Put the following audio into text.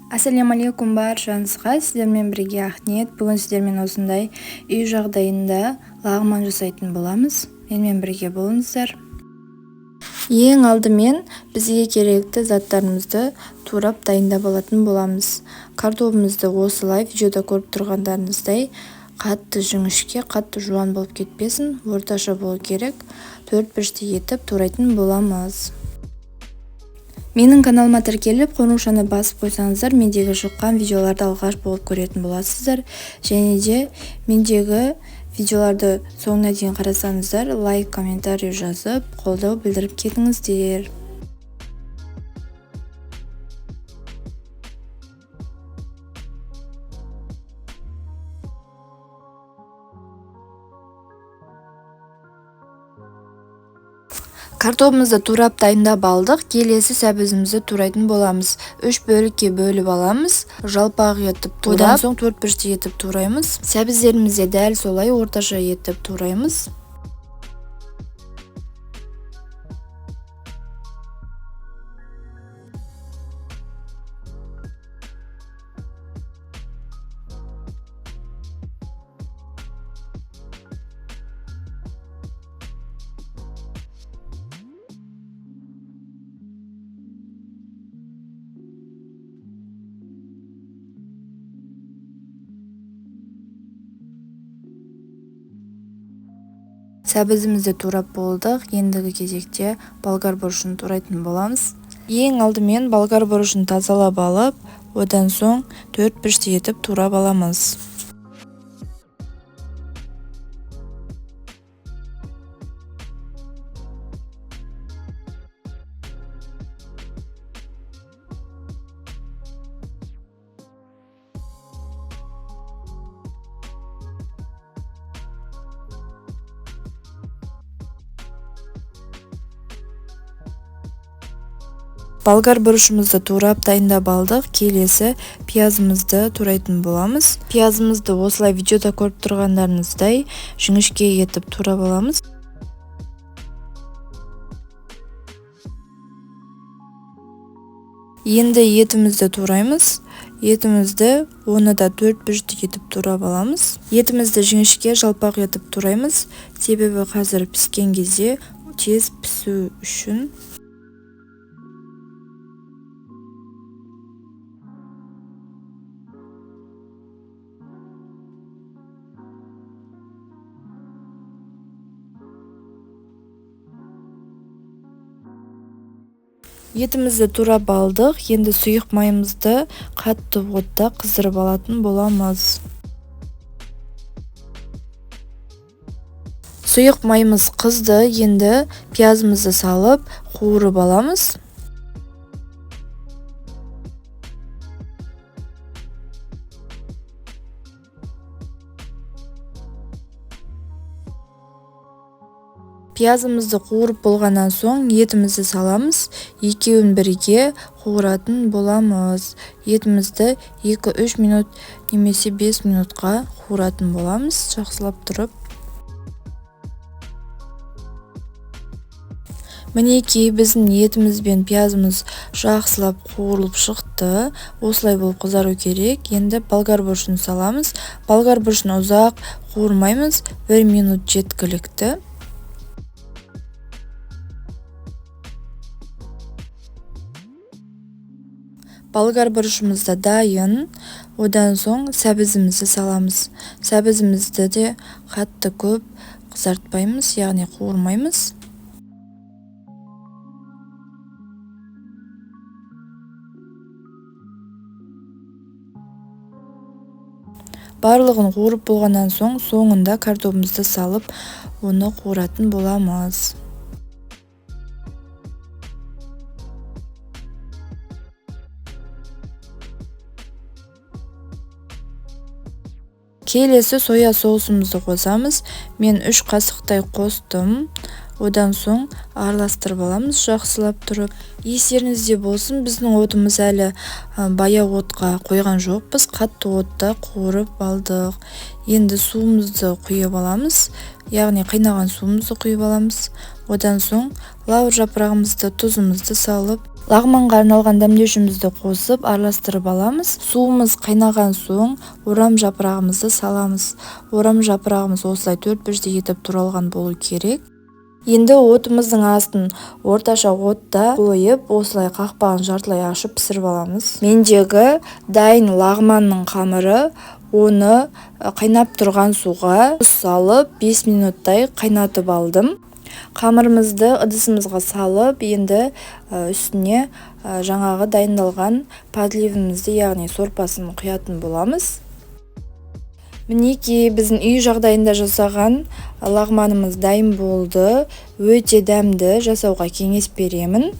Ассаляму алейкум баршаңызға, сіздермен бірге Ахниет. Бүгін сіздермен осындай үй жағдайында лағман жасайтын боламыз. Менімен бірге болыңыздар. Ең алдымен бізге керекті заттарымызды турап дайындап алатын боламыз. Картопымызды осылай видеода көріп тұрғандарыңыздай қатты жіңішке, қатты жуан болып кетпесін, орташа болу керек. 4 пішті етіп турайтын боламыз. Менің каналыма тіркеліп, қоңырау басып қойсаңыздар, мендегі шыққан видеоларды алғаш болып көретін боласыздар. Және де мендегі видеоларды соңына дейін қарасаңыздар, лайк, комментарий жазып, қолдау білдіріп кетіңіздер. Картопымызды турап дайындап алдық. Келесі сәбізімізді турайтын боламыз. 3 бөлікке бөліп аламыз. Жалпақ етіп турап, одан соң 4 пішті етіп тураймыз. Сәбіздерімізді дәл солай орташа етіп тураймыз. Сәбізімізді турап болдық. Ендігі кезекте болгар бұрышын турайтын боламыз. Ең алдымен болгар бұрышын тазалап алып, одан соң 4 пішті етіп турап аламыз. Болгар бұрышымызды турап дайындап алдық. Келесі пиязымызды турайтын боламыз. Пиязымызды осылай видеода көріп тұрғандарыңыздай жіңішке етіп турап аламыз. Енді етімізді тураймыз. Етімізді оны да 4 пішті етіп турап аламыз. Етімізді жіңішке, жалпақ етіп тураймыз. Себебі қазір піскен кезде тез пісу үшін. Етімізді турап алдық. Енді сұйық майымызды қатты отта қыздырып алатын боламыз. Сұйық майымыз қызды. Енді пиязымызды салып, қуырып аламыз. Пиязымызды қуырып болғаннан соң етімізді саламыз. Екеуін бірге қуыратын боламыз. Етімізді 2-3 минут немесе 5 минутқа қуыратын боламыз, жақсылап тұрып. Мінекей біздің етіміз бен пиязымыз жақсылап қуырылып шықты. Осылай болып қызару керек. Енді болгар бұрышын саламыз. Болгар бұрышын ұзақ қуырмаймыз, 1 минут жеткілікті. Болгар бұрышымызда дайын. Одан соң сәбізімізді саламыз. Сәбізімізді де қатты көп қызартпаймыз, яғни қуырмаймыз. Барлығын қуырып болғаннан соң, соңында картопымызды салып, оны қуыратын боламыз. Келесі соя соусымызды қосамыз. Мен 3 қасықтай қостым. Одан соң араластырып аламыз, жақсылап тұрып. Естеріңізде болсын, біздің отымыз әлі баяу отқа қойған жоқпыз. Қатты отта қуырып алдық. Енді суымызды құйып аламыз. Яғни қайнаған суымызды құйып аламыз. Одан соң лаур жапырағымызды, тұзымызды салып, лағманға арналған дәмдеушімізді қосып араластырып аламыз. Суымыз қайнаған соң орам жапырағымызды саламыз. Орам жапырағымыз осылай 4-5 етіп туралған болу керек. Енді отымыздың астын орташа отта қойып, осылай қақпағын жартылай ашып пісіріп аламыз. Мендегі дайын лағманның қамыры, оны қайнап тұрған суға тұз салып 5 минуттай қайнатып алдым. Қамырымызды ыдысымызға салып, енді үстіне жаңағы дайындалған подливімізді, яғни сорпасын құятын боламыз. Мінекей біздің үй жағдайында жасаған лағманымыз дайын болды. Өте дәмді, жасауға кеңес беремін.